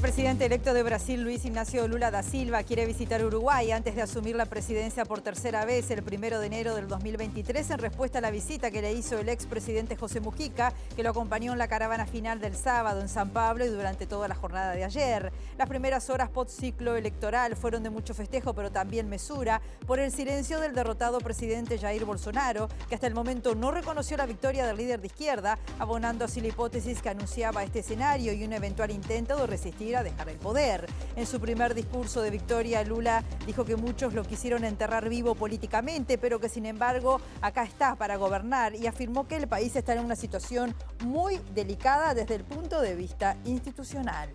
El presidente electo de Brasil, Luis Ignacio Lula da Silva, quiere visitar Uruguay antes de asumir la presidencia por tercera vez el 1 de enero del 2023 en respuesta a la visita que le hizo el expresidente José Mujica, que lo acompañó en la caravana final del sábado en San Pablo y durante toda la jornada de ayer. Las primeras horas post-ciclo electoral fueron de mucho festejo, pero también mesura por el silencio del derrotado presidente Jair Bolsonaro, que hasta el momento no reconoció la victoria del líder de izquierda, abonando así la hipótesis que anunciaba este escenario y un eventual intento de resistir a dejar el poder. En su primer discurso de victoria, Lula dijo que muchos lo quisieron enterrar vivo políticamente, pero que sin embargo acá está para gobernar, y afirmó que el país está en una situación muy delicada desde el punto de vista institucional.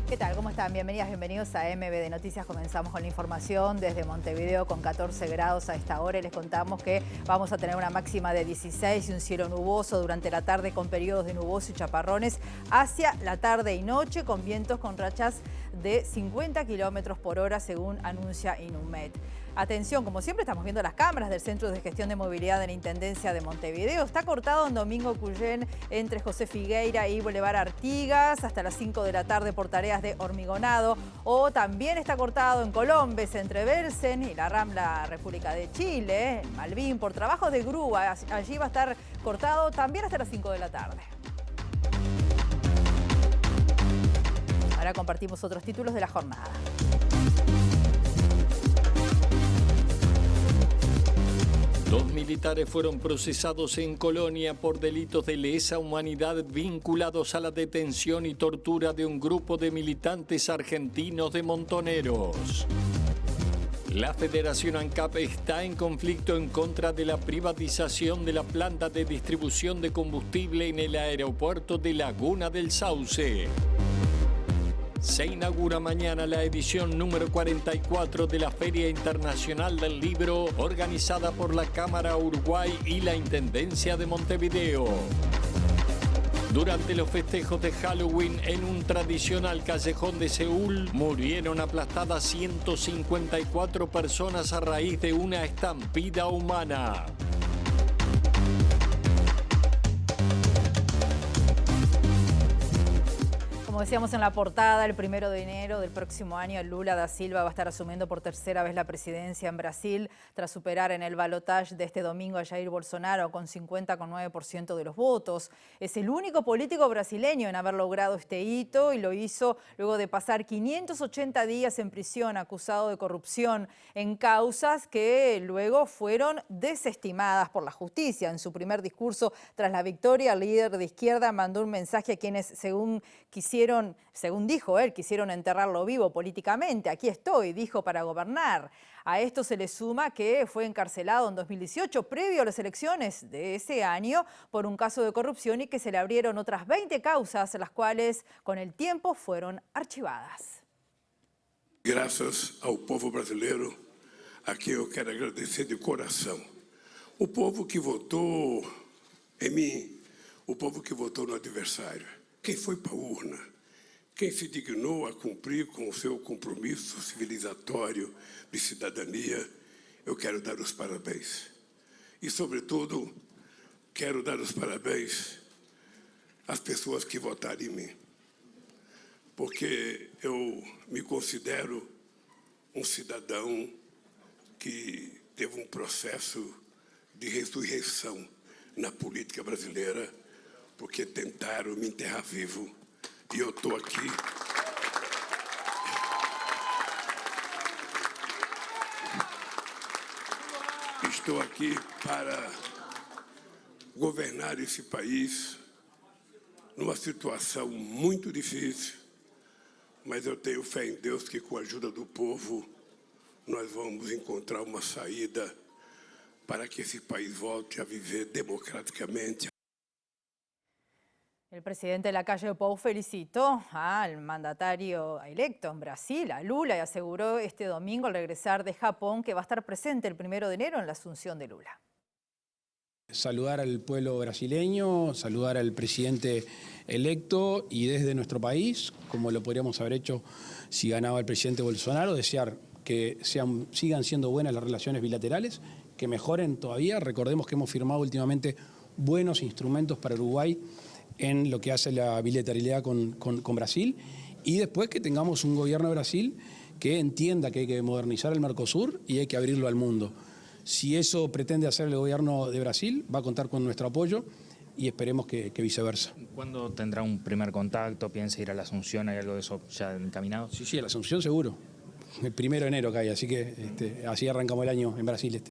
¿Qué tal? ¿Cómo están? Bienvenidas, bienvenidos a MBD Noticias. Comenzamos con la información desde Montevideo con 14 grados a esta hora y les contamos que vamos a tener una máxima de 16 y un cielo nuboso durante la tarde con periodos de nuboso y chaparrones hacia la tarde y noche con vientos con rachas de 50 kilómetros por hora según anuncia Inumet. Atención, como siempre estamos viendo las cámaras del Centro de Gestión de Movilidad de la Intendencia de Montevideo. Está cortado en Domingo Cuyén entre José Figueira y Boulevard Artigas hasta las 5 de la tarde por tareas de hormigonado. O también está cortado en Colombes entre Belsen y la Rambla República de Chile, en Malvín, por trabajos de grúa. Allí va a estar cortado también hasta las 5 de la tarde. Ahora compartimos otros títulos de la jornada. Dos militares fueron procesados en Colonia por delitos de lesa humanidad vinculados a la detención y tortura de un grupo de militantes argentinos de Montoneros. La Federación ANCAP está en conflicto en contra de la privatización de la planta de distribución de combustible en el aeropuerto de Laguna del Sauce. Se inaugura mañana la edición número 44 de la Feria Internacional del Libro, organizada por la Cámara Uruguay y la Intendencia de Montevideo. Durante los festejos de Halloween en un tradicional callejón de Seúl, murieron aplastadas 154 personas a raíz de una estampida humana. Como decíamos en la portada, el 1 de enero del próximo año, Lula da Silva va a estar asumiendo por tercera vez la presidencia en Brasil, tras superar en el balotaje de este domingo a Jair Bolsonaro con 50,9% de los votos. Es el único político brasileño en haber logrado este hito y lo hizo luego de pasar 580 días en prisión acusado de corrupción en causas que luego fueron desestimadas por la justicia. En su primer discurso tras la victoria, el líder de izquierda mandó un mensaje a quienes, según dijo él, quisieron enterrarlo vivo políticamente. Aquí estoy, dijo, para gobernar. A esto se le suma que fue encarcelado en 2018, previo a las elecciones de ese año, por un caso de corrupción y que se le abrieron otras 20 causas, las cuales con el tiempo fueron archivadas. Graças ao povo brasileiro, a quem eu quero agradecer de coração. O povo que votou em mim, o povo que votou no adversário. Quem foi para a urna, quem se dignou a cumprir com o seu compromisso civilizatório de cidadania, eu quero dar os parabéns. E, sobretudo, quero dar os parabéns às pessoas que votaram em mim. Porque eu me considero um cidadão que teve um processo de ressurreição na política brasileira, porque tentaram me enterrar vivo e eu estou aqui. Estou aqui para governar esse país numa situação muito difícil, mas eu tenho fé em Deus que com a ajuda do povo nós vamos encontrar uma saída para que esse país volte a viver democraticamente. El presidente Lacalle Pou felicitó al mandatario electo en Brasil, a Lula, y aseguró este domingo al regresar de Japón que va a estar presente el 1 de enero en la asunción de Lula. Saludar al pueblo brasileño, saludar al presidente electo y desde nuestro país, como lo podríamos haber hecho si ganaba el presidente Bolsonaro, desear que sigan siendo buenas las relaciones bilaterales, que mejoren todavía. Recordemos que hemos firmado últimamente buenos instrumentos para Uruguay en lo que hace la bilateralidad con Brasil, y después que tengamos un gobierno de Brasil que entienda que hay que modernizar el Mercosur y hay que abrirlo al mundo. Si eso pretende hacer el gobierno de Brasil, va a contar con nuestro apoyo y esperemos que viceversa. ¿Cuándo tendrá un primer contacto? ¿Piensa ir a la Asunción? ¿Hay algo de eso ya encaminado? Sí, a la Asunción seguro. El 1 de enero cae, así que así arrancamos el año en Brasil.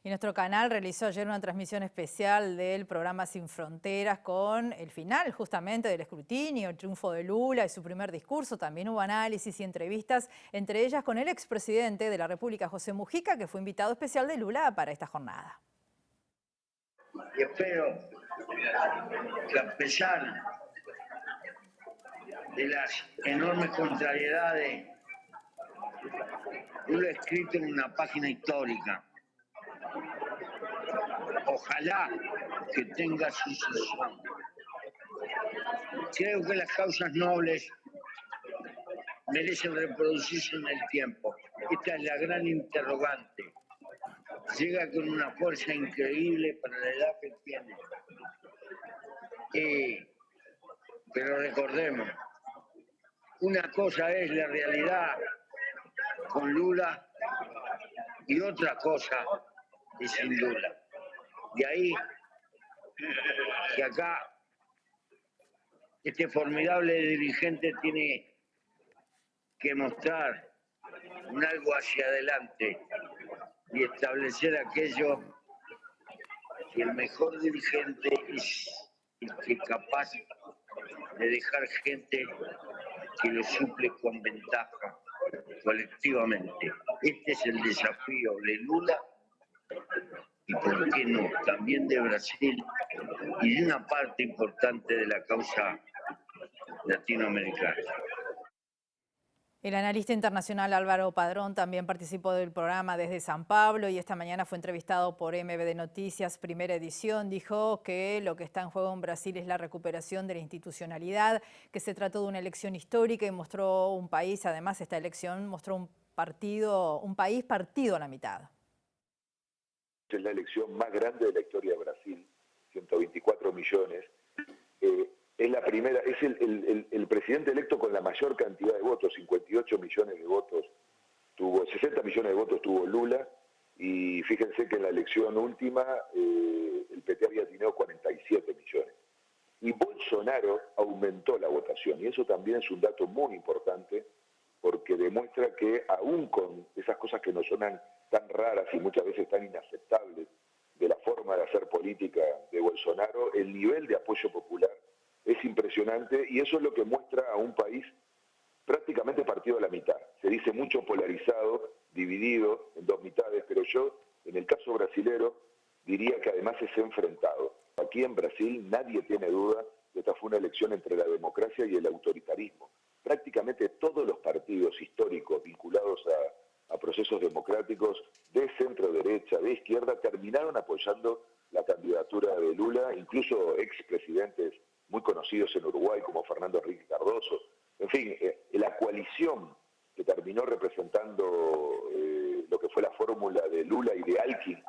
Y nuestro canal realizó ayer una transmisión especial del programa Sin Fronteras con el final justamente del escrutinio, el triunfo de Lula y su primer discurso. También hubo análisis y entrevistas, entre ellas con el expresidente de la República, José Mujica, que fue invitado especial de Lula para esta jornada. Y espero que a pesar de las enormes contrariedades, Lula ha escrito en una página histórica. Ojalá que tenga sucesión. Creo que las causas nobles merecen reproducirse en el tiempo. Esta es la gran interrogante. Llega con una fuerza increíble para la edad que tiene. Pero recordemos, una cosa es la realidad con Lula y otra cosa es sin Lula. De ahí que acá este formidable dirigente tiene que mostrar un algo hacia adelante y establecer aquello que el mejor dirigente es el que es capaz de dejar gente que lo suple con ventaja colectivamente. Este es el desafío de Lula y, por qué no, también de Brasil y de una parte importante de la causa latinoamericana. El analista internacional Álvaro Padrón también participó del programa desde San Pablo y esta mañana fue entrevistado por MBD Noticias, primera edición. Dijo que lo que está en juego en Brasil es la recuperación de la institucionalidad, que se trató de una elección histórica y mostró un país, además esta elección mostró un país partido a la mitad. Es la elección más grande de la historia de Brasil, 124 millones. Es la primera, es el presidente electo con la mayor cantidad de votos, 58 millones de votos tuvo, 60 millones de votos tuvo Lula, y fíjense que en la elección última el PT había tenido 47 millones. Y Bolsonaro aumentó la votación, y eso también es un dato muy importante, porque demuestra que aún con esas cosas que nos suenan tan raras y muchas veces tan inaceptables de la forma de hacer política de Bolsonaro, el nivel de apoyo popular es impresionante, y eso es lo que muestra a un país prácticamente partido a la mitad. Se dice mucho polarizado, dividido en dos mitades, pero yo, en el caso brasilero, diría que además es enfrentado. Aquí en Brasil nadie tiene duda de que esta fue una elección entre la democracia y el autoritarismo. Prácticamente todos los partidos históricos vinculados a procesos democráticos de centro-derecha, de izquierda, terminaron apoyando la candidatura de Lula, incluso expresidentes muy conocidos en Uruguay como Fernando Henrique Cardoso. En fin, la coalición que terminó representando lo que fue la fórmula de Lula y de Alckmin,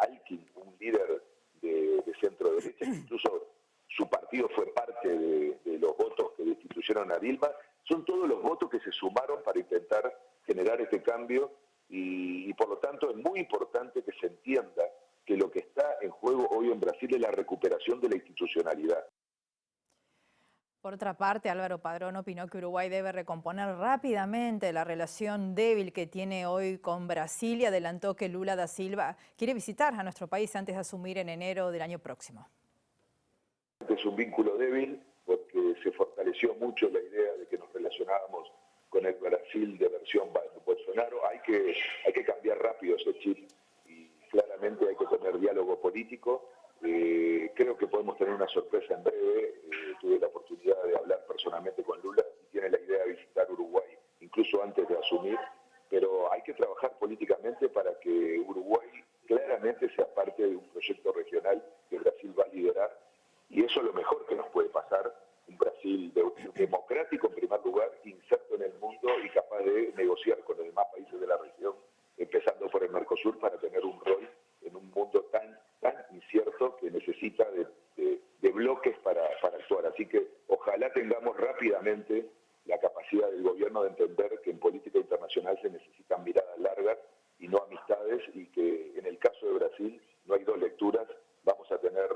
un líder de centro-derecha, incluso su partido fue parte de los votos que destituyeron a Dilma, son todos los votos que se sumaron para intentar generar este cambio, y por lo tanto es muy importante que se entienda que lo que está en juego hoy en Brasil es la recuperación de la institucionalidad. Por otra parte, Álvaro Padrón opinó que Uruguay debe recomponer rápidamente la relación débil que tiene hoy con Brasil y adelantó que Lula da Silva quiere visitar a nuestro país antes de asumir en enero del año próximo. Es un vínculo débil porque se fortaleció mucho la idea de que nos relacionábamos con el Brasil de versión Bolsonaro. Hay que cambiar rápido ese chip y claramente hay que tener diálogo político. Creo que podemos tener una sorpresa en breve. Tuve la oportunidad de hablar personalmente con Lula y tiene la idea de visitar Uruguay incluso antes de asumir, pero hay que trabajar políticamente para que Uruguay claramente sea parte de un proyecto regional que Brasil va a liderar, y eso es lo mejor que nos puede pasar, un Brasil democrático en primer lugar, inserto en el mundo y capaz de negociar con los demás países de la región, empezando por el Mercosur, para tener un rol un mundo tan incierto que necesita de bloques para actuar. Así que ojalá tengamos rápidamente la capacidad del gobierno de entender que en política internacional se necesitan miradas largas y no amistades, y que en el caso de Brasil no hay dos lecturas, vamos a tener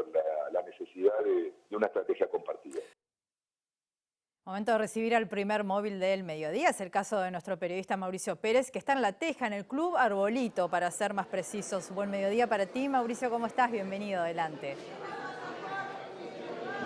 la necesidad de una estrategia compartida. Momento de recibir al primer móvil del mediodía. Es el caso de nuestro periodista Mauricio Pérez, que está en La Teja, en el Club Arbolito, para ser más precisos. Buen mediodía para ti, Mauricio, ¿cómo estás? Bienvenido, adelante.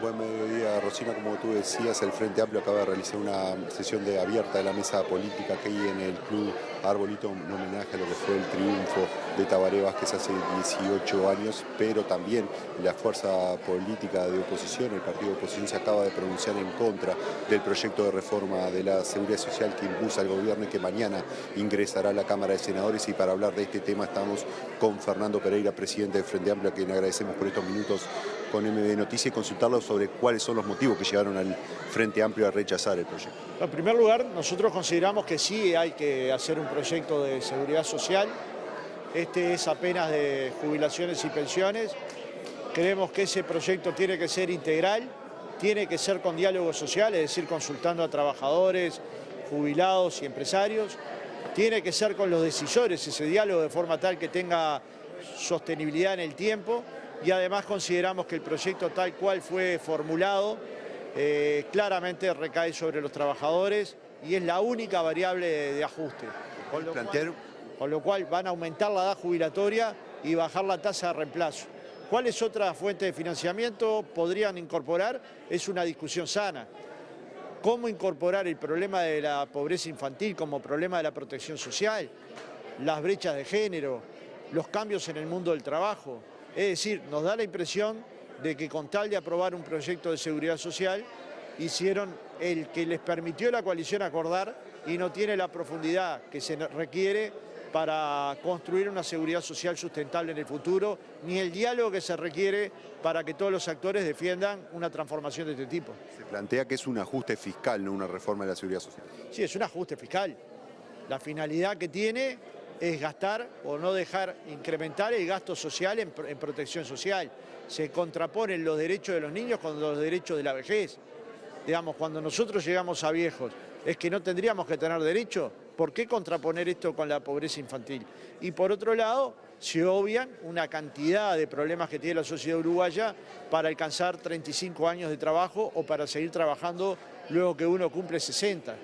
Buen mediodía, Rosina. Como tú decías, el Frente Amplio acaba de realizar una sesión abierta de la mesa política que hay en el Club Arbolito, en homenaje a lo que fue el triunfo de Tabaré Vázquez hace 18 años, pero también la fuerza política de oposición, el partido de oposición, se acaba de pronunciar en contra del proyecto de reforma de la Seguridad Social que impulsa el gobierno y que mañana ingresará a la Cámara de Senadores. Y para hablar de este tema estamos con Fernando Pereira, presidente del Frente Amplio, a quien agradecemos por estos minutos con MB Noticias, y consultarlo sobre cuáles son los motivos que llevaron al Frente Amplio a rechazar el proyecto. En primer lugar, nosotros consideramos que sí hay que hacer un proyecto de seguridad social. Este es apenas de jubilaciones y pensiones. Creemos que ese proyecto tiene que ser integral, tiene que ser con diálogo social, es decir, consultando a trabajadores, jubilados y empresarios. Tiene que ser con los decisores ese diálogo, de forma tal que tenga sostenibilidad en el tiempo. Y además consideramos que el proyecto tal cual fue formulado claramente recae sobre los trabajadores y es la única variable de ajuste. Con lo cual van a aumentar la edad jubilatoria y bajar la tasa de reemplazo. ¿Cuáles otras fuentes de financiamiento podrían incorporar? Es una discusión sana. ¿Cómo incorporar el problema de la pobreza infantil como problema de la protección social? Las brechas de género, los cambios en el mundo del trabajo. Es decir, nos da la impresión de que con tal de aprobar un proyecto de seguridad social, hicieron el que les permitió la coalición acordar y no tiene la profundidad que se requiere para construir una seguridad social sustentable en el futuro, ni el diálogo que se requiere para que todos los actores defiendan una transformación de este tipo. Se plantea que es un ajuste fiscal, no una reforma de la seguridad social. Sí, es un ajuste fiscal. La finalidad que tiene es gastar o no dejar incrementar el gasto social en protección social. Se contraponen los derechos de los niños con los derechos de la vejez. Digamos, cuando nosotros llegamos a viejos, ¿es que no tendríamos que tener derecho? ¿Por qué contraponer esto con la pobreza infantil? Y por otro lado, se obvian una cantidad de problemas que tiene la sociedad uruguaya para alcanzar 35 años de trabajo o para seguir trabajando luego que uno cumple 60.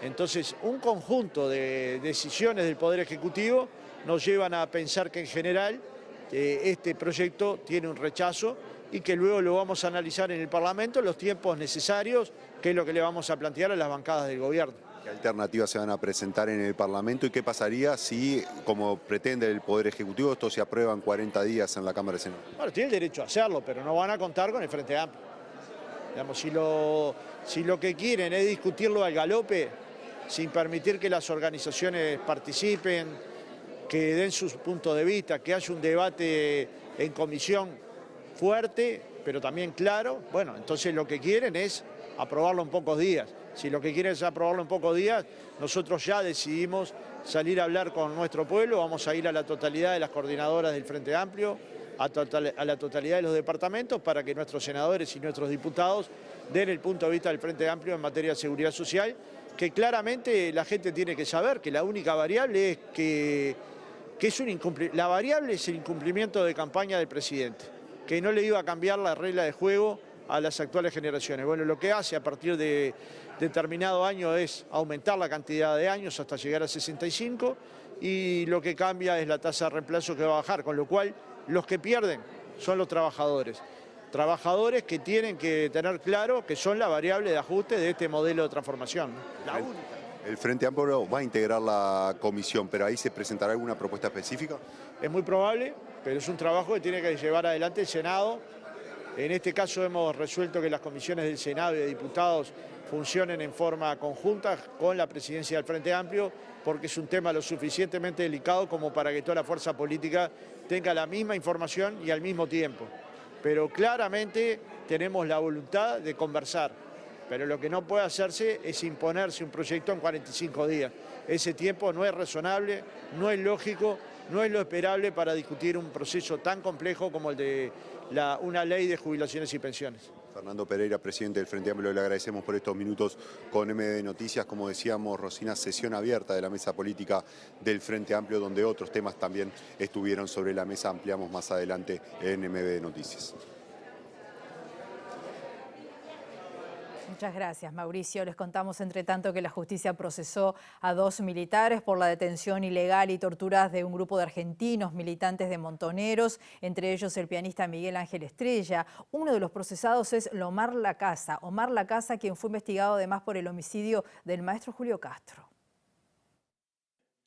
Entonces, un conjunto de decisiones del Poder Ejecutivo nos llevan a pensar que en general este proyecto tiene un rechazo y que luego lo vamos a analizar en el Parlamento en los tiempos necesarios, que es lo que le vamos a plantear a las bancadas del gobierno. ¿Qué alternativas se van a presentar en el Parlamento y qué pasaría si, como pretende el Poder Ejecutivo, esto se aprueba en 40 días en la Cámara de Senadores? Bueno, tiene el derecho a hacerlo, pero no van a contar con el Frente Amplio. Digamos, si lo que quieren es discutirlo al galope, sin permitir que las organizaciones participen, que den sus puntos de vista, que haya un debate en comisión fuerte, pero también claro, bueno, entonces lo que quieren es aprobarlo en pocos días. Si lo que quieren es aprobarlo en pocos días, nosotros ya decidimos salir a hablar con nuestro pueblo, vamos a ir a la totalidad de las coordinadoras del Frente Amplio, a la totalidad de los departamentos, para que nuestros senadores y nuestros diputados den el punto de vista del Frente Amplio en materia de seguridad social, que claramente la gente tiene que saber que la única variable es que es la variable es el incumplimiento de campaña del presidente, que no le iba a cambiar la regla de juego a las actuales generaciones. Bueno, lo que hace a partir de determinado año es aumentar la cantidad de años hasta llegar a 65 y lo que cambia es la tasa de reemplazo que va a bajar, con lo cual los que pierden son los trabajadores. Trabajadores que tienen que tener claro que son la variable de ajuste de este modelo de transformación. La única. El Frente Amplio va a integrar la comisión, pero ahí se presentará alguna propuesta específica. Es muy probable, pero es un trabajo que tiene que llevar adelante el Senado. En este caso hemos resuelto que las comisiones del Senado y de diputados funcionen en forma conjunta con la presidencia del Frente Amplio, porque es un tema lo suficientemente delicado como para que toda la fuerza política tenga la misma información y al mismo tiempo. Pero claramente tenemos la voluntad de conversar, pero lo que no puede hacerse es imponerse un proyecto en 45 días. Ese tiempo no es razonable, no es lógico no es lo esperable para discutir un proceso tan complejo como el de una ley de jubilaciones y pensiones. Fernando Pereira, presidente del Frente Amplio, le agradecemos por estos minutos con MB Noticias. Como decíamos, Rosina, sesión abierta de la mesa política del Frente Amplio, donde otros temas también estuvieron sobre la mesa. Ampliamos más adelante en MB Noticias. Muchas gracias, Mauricio. Les contamos, entre tanto, que la justicia procesó a 2 militares por la detención ilegal y torturas de un grupo de argentinos militantes de Montoneros, entre ellos el pianista Miguel Ángel Estrella. Uno de los procesados es Omar Lacasa, quien fue investigado además por el homicidio del maestro Julio Castro.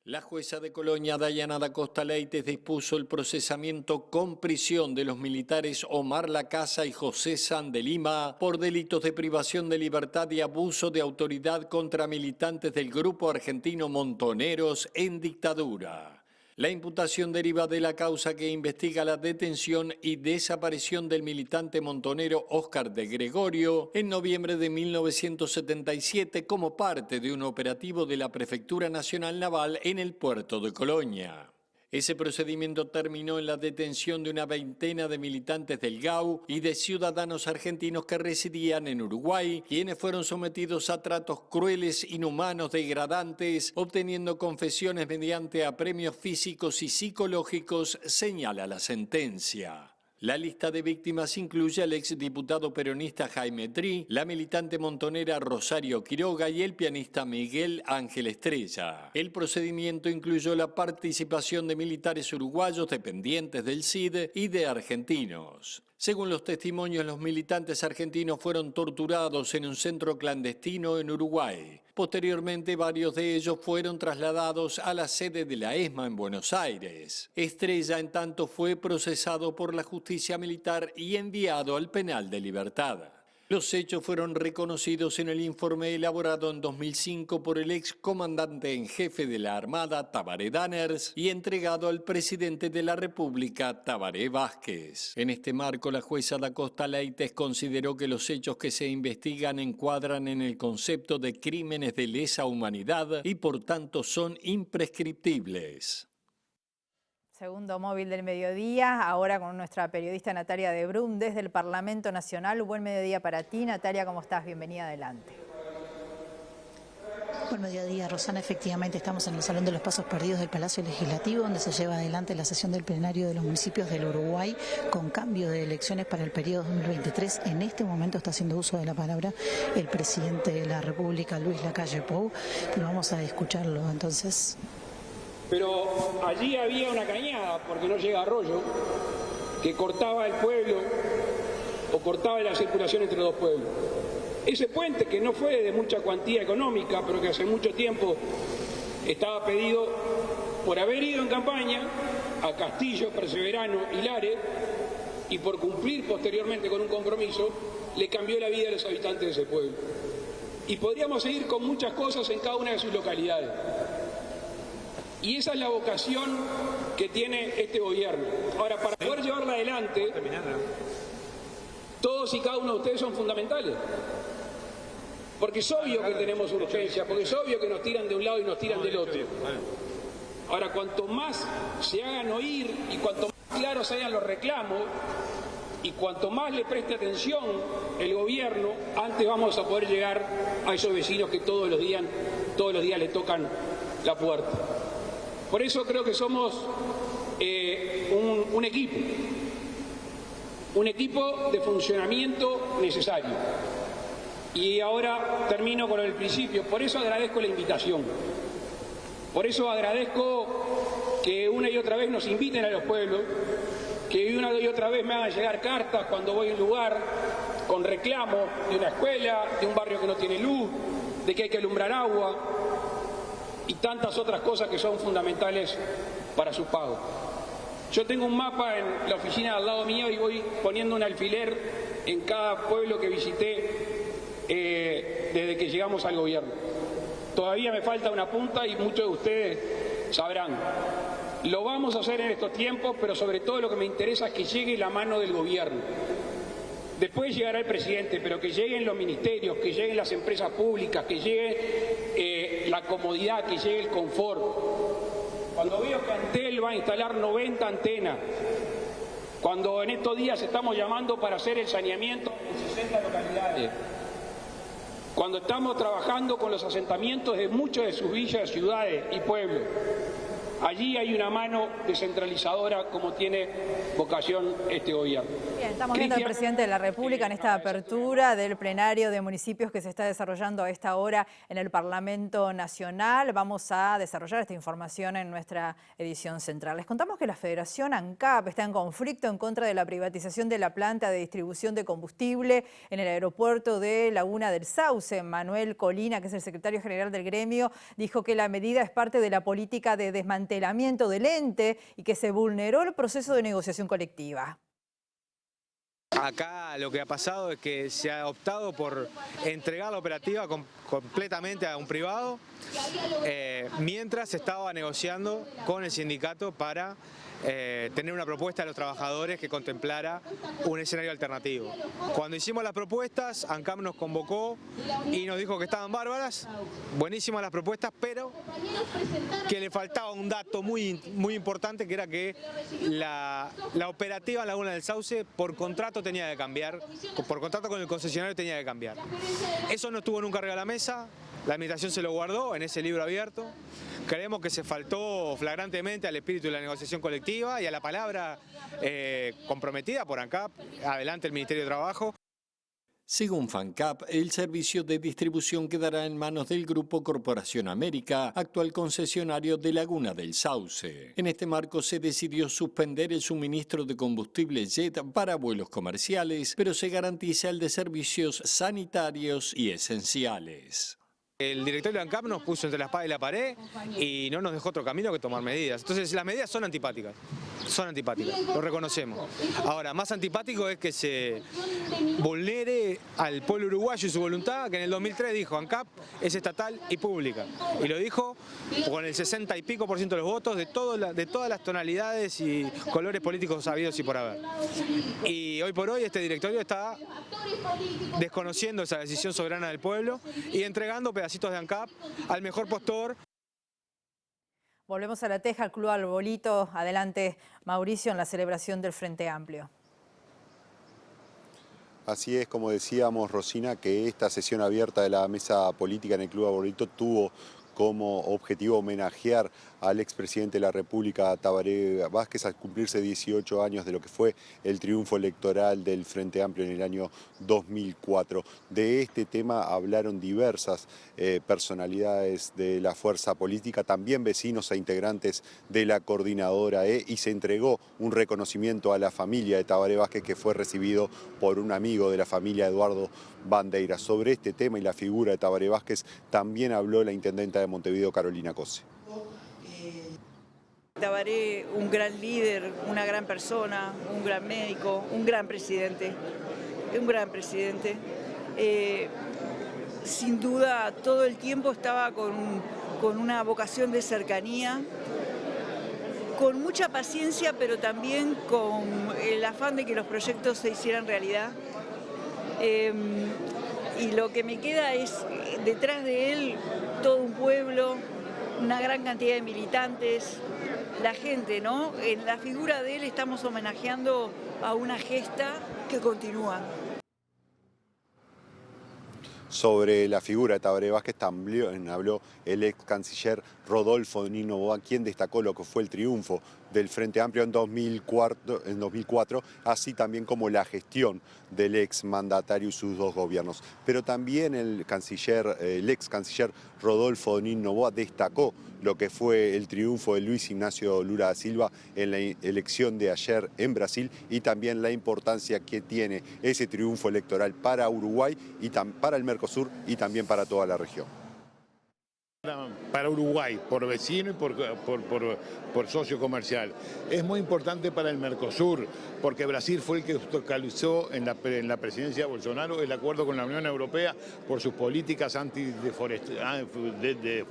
La jueza de Colonia, Dayana da Costa Leites, dispuso el procesamiento con prisión de los militares Omar Lacasa y José San de Lima por delitos de privación de libertad y abuso de autoridad contra militantes del grupo argentino Montoneros en dictadura. La imputación deriva de la causa que investiga la detención y desaparición del militante montonero Óscar de Gregorio en noviembre de 1977 como parte de un operativo de la Prefectura Nacional Naval en el puerto de Colonia. Ese procedimiento terminó en la detención de una veintena de militantes del GAU y de ciudadanos argentinos que residían en Uruguay, quienes fueron sometidos a tratos crueles, inhumanos, degradantes, obteniendo confesiones mediante apremios físicos y psicológicos, señala la sentencia. La lista de víctimas incluye al exdiputado peronista Jaime Tri, la militante montonera Rosario Quiroga y el pianista Miguel Ángel Estrella. El procedimiento incluyó la participación de militares uruguayos dependientes del CID y de argentinos. Según los testimonios, los militantes argentinos fueron torturados en un centro clandestino en Uruguay. Posteriormente, varios de ellos fueron trasladados a la sede de la ESMA en Buenos Aires. Estrella, en tanto, fue procesado por la justicia militar y enviado al penal de Libertad. Los hechos fueron reconocidos en el informe elaborado en 2005 por el ex comandante en jefe de la Armada, Tabaré Danners, y entregado al presidente de la República, Tabaré Vázquez. En este marco, la jueza da Costa Leites consideró que los hechos que se investigan encuadran en el concepto de crímenes de lesa humanidad y por tanto son imprescriptibles. Segundo móvil del mediodía, ahora con nuestra periodista Natalia de Brum desde el Parlamento Nacional. Buen mediodía para ti, Natalia, ¿cómo estás? Bienvenida, adelante. Buen mediodía, Rosana. Efectivamente estamos en el Salón de los Pasos Perdidos del Palacio Legislativo, donde se lleva adelante la sesión del plenario de los municipios del Uruguay con cambio de elecciones para el periodo 2023. En este momento está haciendo uso de la palabra el presidente de la República, Luis Lacalle Pou, y vamos a escucharlo entonces. Pero allí había una cañada, porque no llega arroyo, que cortaba el pueblo o cortaba la circulación entre dos pueblos. Ese puente, que no fue de mucha cuantía económica, pero que hace mucho tiempo estaba pedido por haber ido en campaña a Castillo, Perseverano y Lares, y por cumplir posteriormente con un compromiso, le cambió la vida a los habitantes de ese pueblo. Y podríamos seguir con muchas cosas en cada una de sus localidades. Y esa es la vocación que tiene este gobierno. Ahora, para poder llevarla adelante, todos y cada uno de ustedes son fundamentales. Porque es obvio que tenemos urgencia, porque es obvio que nos tiran de un lado y nos tiran del otro. Ahora, cuanto más se hagan oír y cuanto más claros sean los reclamos y cuanto más le preste atención el gobierno, antes vamos a poder llegar a esos vecinos que todos los días le tocan la puerta. Por eso creo que somos un equipo de funcionamiento necesario. Y ahora termino con el principio. Por eso agradezco la invitación. Por eso agradezco que una y otra vez nos inviten a los pueblos, que una y otra vez me hagan llegar cartas cuando voy a un lugar con reclamos de una escuela, de un barrio que no tiene luz, de que hay que alumbrar agua y tantas otras cosas que son fundamentales para su pago. Yo tengo un mapa en la oficina al lado mío y voy poniendo un alfiler en cada pueblo que visité desde que llegamos al gobierno. Todavía me falta una punta y muchos de ustedes sabrán. Lo vamos a hacer en estos tiempos, pero sobre todo lo que me interesa es que llegue la mano del gobierno. Después llegará el presidente, pero que lleguen los ministerios, que lleguen las empresas públicas, que llegue la comodidad, que llegue el confort. cuando veo que Antel va a instalar 90 antenas, cuando en estos días estamos llamando para hacer el saneamiento en 60 localidades, cuando estamos trabajando con los asentamientos de muchas de sus villas, ciudades y pueblos, allí hay una mano descentralizadora como tiene vocación este gobierno. Bien, estamos viendo al presidente de la República en esta apertura del plenario de municipios que se está desarrollando a esta hora en el Parlamento Nacional. Vamos a desarrollar esta información en nuestra edición central. Les contamos que la Federación ANCAP está en conflicto en contra de la privatización de la planta de distribución de combustible en el aeropuerto de Laguna del Sauce. Manuel Colina, que es el secretario general del gremio, dijo que la medida es parte de la política de desmantelamiento del ente y que se vulneró el proceso de negociación colectiva. Acá lo que ha pasado es que se ha optado por entregar la operativa completamente a un privado, mientras se estaba negociando con el sindicato para tener una propuesta de los trabajadores que contemplara un escenario alternativo. Cuando hicimos las propuestas, ANCAP nos convocó y nos dijo que estaban bárbaras, buenísimas las propuestas, pero que le faltaba un dato muy importante, que era que la operativa en Laguna del Sauce por contrato tenía que cambiar, por contrato con el concesionario tenía que cambiar. Eso no estuvo nunca arriba de la mesa, la administración se lo guardó en ese libro abierto. Creemos que se faltó flagrantemente al espíritu de la negociación colectiva y a la palabra comprometida por ANCAP, adelante el Ministerio de Trabajo. Según FANCAP, el servicio de distribución quedará en manos del Grupo Corporación América, actual concesionario de Laguna del Sauce. En este marco se decidió suspender el suministro de combustible jet para vuelos comerciales, pero se garantiza el de servicios sanitarios y esenciales. El directorio de ANCAP nos puso entre la espada y la pared y no nos dejó otro camino que tomar medidas. Entonces las medidas son antipáticas, lo reconocemos. Ahora, más antipático es que se vulnere al pueblo uruguayo y su voluntad, que en el 2003 dijo ANCAP es estatal y pública. Y lo dijo con el 60 y pico % de los votos de todas las tonalidades y colores políticos habidos y por haber. Y hoy por hoy este directorio está desconociendo esa decisión soberana del pueblo y entregando pedacitos de ANCAP al mejor postor. Volvemos a La Teja, al Club Arbolito. Adelante, Mauricio, en la celebración del Frente Amplio. Así es, como decíamos, Rosina, que esta sesión abierta de la mesa política en el Club Arbolito tuvo como objetivo homenajear al expresidente de la República, Tabaré Vázquez, al cumplirse 18 años de lo que fue el triunfo electoral del Frente Amplio en el año 2004. De este tema hablaron diversas personalidades de la fuerza política, también vecinos e integrantes de la coordinadora y se entregó un reconocimiento a la familia de Tabaré Vázquez, que fue recibido por un amigo de la familia, Eduardo Bandeira. Sobre este tema y la figura de Tabaré Vázquez también habló la intendenta de Montevideo, Carolina Cose. Tabaré, un gran líder, una gran persona, un gran médico, un gran presidente. Sin duda, todo el tiempo estaba con una vocación de cercanía, con mucha paciencia, pero también con el afán de que los proyectos se hicieran realidad. Y lo que me queda es, detrás de él, todo un pueblo, una gran cantidad de militantes, la gente, ¿no? En la figura de él estamos homenajeando a una gesta que continúa. Sobre la figura de Tabaré Vázquez también habló el ex canciller Rodolfo Noboa, quien destacó lo que fue el triunfo del Frente Amplio en 2004, así también como la gestión del ex mandatario y sus dos gobiernos. Pero también el ex canciller Rodolfo Noboa destacó lo que fue el triunfo de Luis Ignacio Lula da Silva en la elección de ayer en Brasil y también la importancia que tiene ese triunfo electoral para Uruguay y para el Mercosur y también para toda la región. Para Uruguay, por vecino y por socio comercial. Es muy importante para el Mercosur, porque Brasil fue el que obstaculizó en la presidencia de Bolsonaro el acuerdo con la Unión Europea por sus políticas de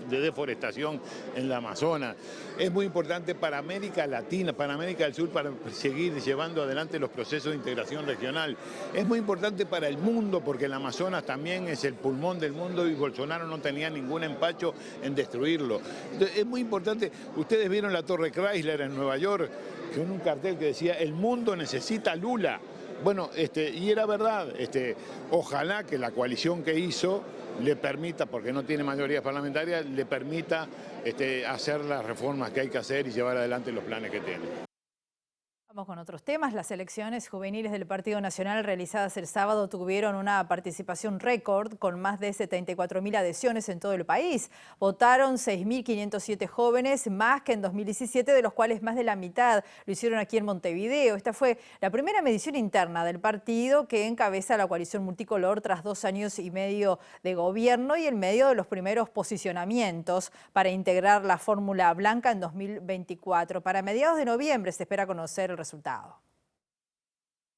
deforestación en la Amazonas. Es muy importante para América Latina, para América del Sur, para seguir llevando adelante los procesos de integración regional. Es muy importante para el mundo, porque el Amazonas también es el pulmón del mundo y Bolsonaro no tenía ningún empacho en destruirlo. Entonces, es muy importante, ustedes vieron la Torre Chrysler en Nueva York, con un cartel que decía, el mundo necesita Lula. Bueno, y era verdad, ojalá que la coalición que hizo le permita, porque no tiene mayoría parlamentaria, le permita hacer las reformas que hay que hacer y llevar adelante los planes que tiene. Vamos con otros temas. Las elecciones juveniles del Partido Nacional realizadas el sábado tuvieron una participación récord con más de 74.000 adhesiones en todo el país. Votaron 6.507 jóvenes, más que en 2017, de los cuales más de la mitad lo hicieron aquí en Montevideo. Esta fue la primera medición interna del partido que encabeza la coalición multicolor tras 2 años y medio de gobierno y en medio de los primeros posicionamientos para integrar la fórmula blanca en 2024. Para mediados de noviembre se espera conocer el resultado.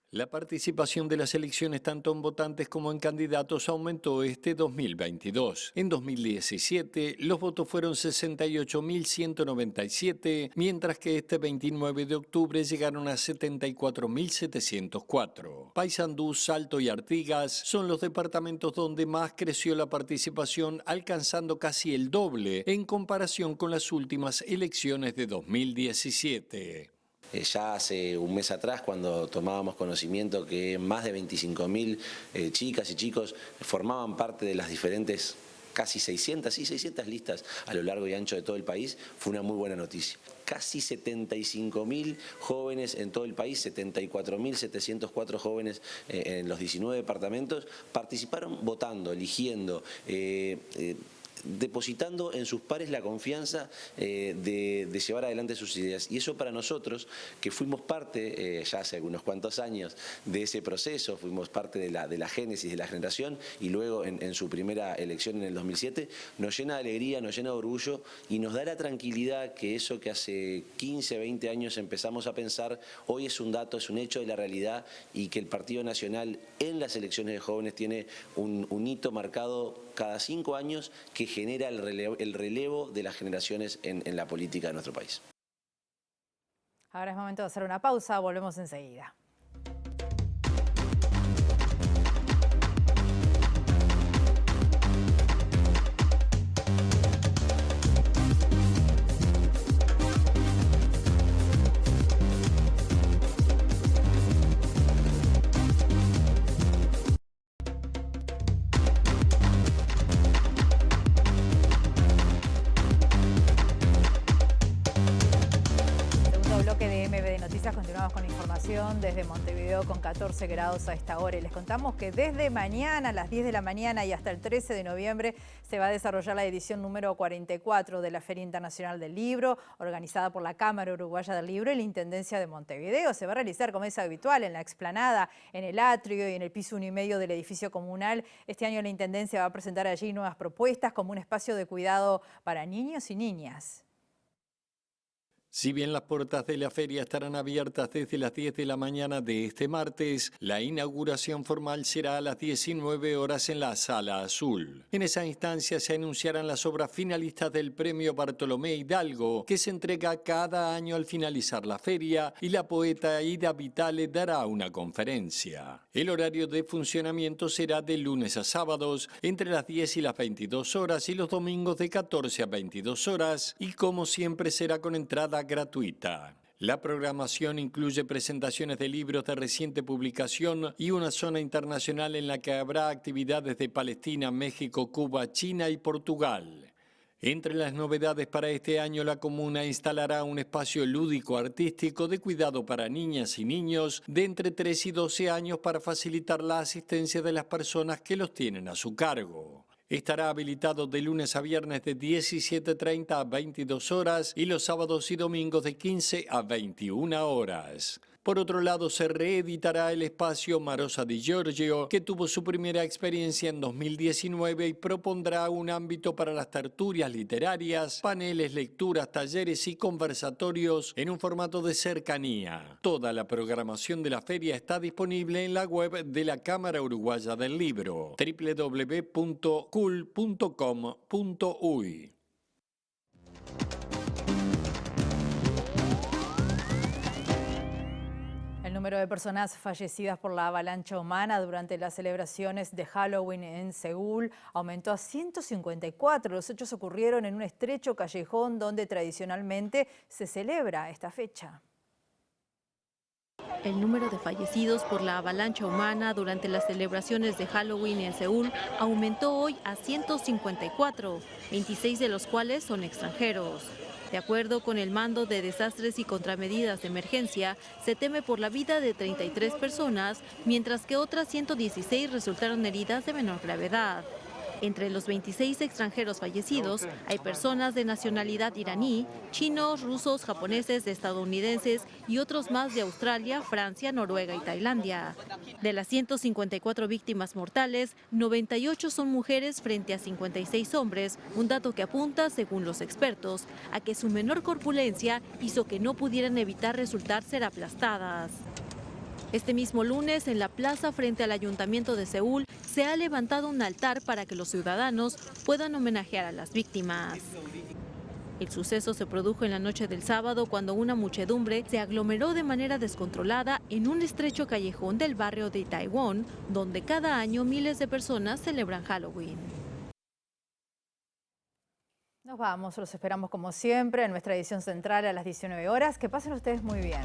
La participación de las elecciones tanto en votantes como en candidatos aumentó este 2022. En 2017 los votos fueron 68.197, mientras que este 29 de octubre llegaron a 74.704. Paysandú, Salto y Artigas son los departamentos donde más creció la participación, alcanzando casi el doble en comparación con las últimas elecciones de 2017. Ya hace un mes atrás, cuando tomábamos conocimiento que más de 25.000 chicas y chicos formaban parte de las diferentes casi 600 listas a lo largo y ancho de todo el país, fue una muy buena noticia. Casi 75.000 jóvenes en todo el país, 74.704 jóvenes en los 19 departamentos, participaron votando, eligiendo, depositando en sus pares la confianza de llevar adelante sus ideas. Y eso para nosotros, que fuimos parte, ya hace unos cuantos años, de ese proceso, fuimos parte de la génesis de la generación y luego en su primera elección en el 2007, nos llena de alegría, nos llena de orgullo y nos da la tranquilidad que eso que hace 15, 20 años empezamos a pensar, hoy es un dato, es un hecho de la realidad y que el Partido Nacional en las elecciones de jóvenes tiene un hito marcado cada 5 años que genera el relevo de las generaciones en la política de nuestro país. Ahora es momento de hacer una pausa, volvemos enseguida. Continuamos con información desde Montevideo con 14 grados a esta hora y les contamos que desde mañana a las 10 de la mañana y hasta el 13 de noviembre se va a desarrollar la edición número 44 de la Feria Internacional del Libro, organizada por la Cámara Uruguaya del Libro y la Intendencia de Montevideo. Se va a realizar, como es habitual, en la explanada, en el atrio y en el piso 1 y medio del edificio comunal. Este año la Intendencia va a presentar allí nuevas propuestas como un espacio de cuidado para niños y niñas. Si bien las puertas de la feria estarán abiertas desde las 10 de la mañana de este martes, la inauguración formal será a las 19 horas en la Sala Azul. En esa instancia se anunciarán las obras finalistas del Premio Bartolomé Hidalgo, que se entrega cada año al finalizar la feria, y la poeta Ida Vitale dará una conferencia. El horario de funcionamiento será de lunes a sábados, entre las 10 y las 22 horas, y los domingos de 14 a 22 horas, y como siempre será con entrada gratuita. La programación incluye presentaciones de libros de reciente publicación y una zona internacional en la que habrá actividades de Palestina, México, Cuba, China y Portugal. Entre las novedades para este año, la comuna instalará un espacio lúdico artístico de cuidado para niñas y niños de entre 3 y 12 años para facilitar la asistencia de las personas que los tienen a su cargo. Estará habilitado de lunes a viernes de 17:30 a 22 horas y los sábados y domingos de 15 a 21 horas. Por otro lado, se reeditará el espacio Marosa di Giorgio, que tuvo su primera experiencia en 2019 y propondrá un ámbito para las tertulias literarias, paneles, lecturas, talleres y conversatorios en un formato de cercanía. Toda la programación de la feria está disponible en la web de la Cámara Uruguaya del Libro, www.cul.com.uy. El número de personas fallecidas por la avalancha humana durante las celebraciones de Halloween en Seúl aumentó a 154. Los hechos ocurrieron en un estrecho callejón donde tradicionalmente se celebra esta fecha. El número de fallecidos por la avalancha humana durante las celebraciones de Halloween en Seúl aumentó hoy a 154, 26 de los cuales son extranjeros. De acuerdo con el Mando de Desastres y Contramedidas de Emergencia, se teme por la vida de 33 personas, mientras que otras 116 resultaron heridas de menor gravedad. Entre los 26 extranjeros fallecidos hay personas de nacionalidad iraní, chinos, rusos, japoneses, estadounidenses y otros más de Australia, Francia, Noruega y Tailandia. De las 154 víctimas mortales, 98 son mujeres frente a 56 hombres, un dato que apunta, según los expertos, a que su menor corpulencia hizo que no pudieran evitar resultar ser aplastadas. Este mismo lunes, en la plaza frente al Ayuntamiento de Seúl, se ha levantado un altar para que los ciudadanos puedan homenajear a las víctimas. El suceso se produjo en la noche del sábado cuando una muchedumbre se aglomeró de manera descontrolada en un estrecho callejón del barrio de Itaewon, donde cada año miles de personas celebran Halloween. Nos vamos, los esperamos como siempre en nuestra edición central a las 19 horas. Que pasen ustedes muy bien.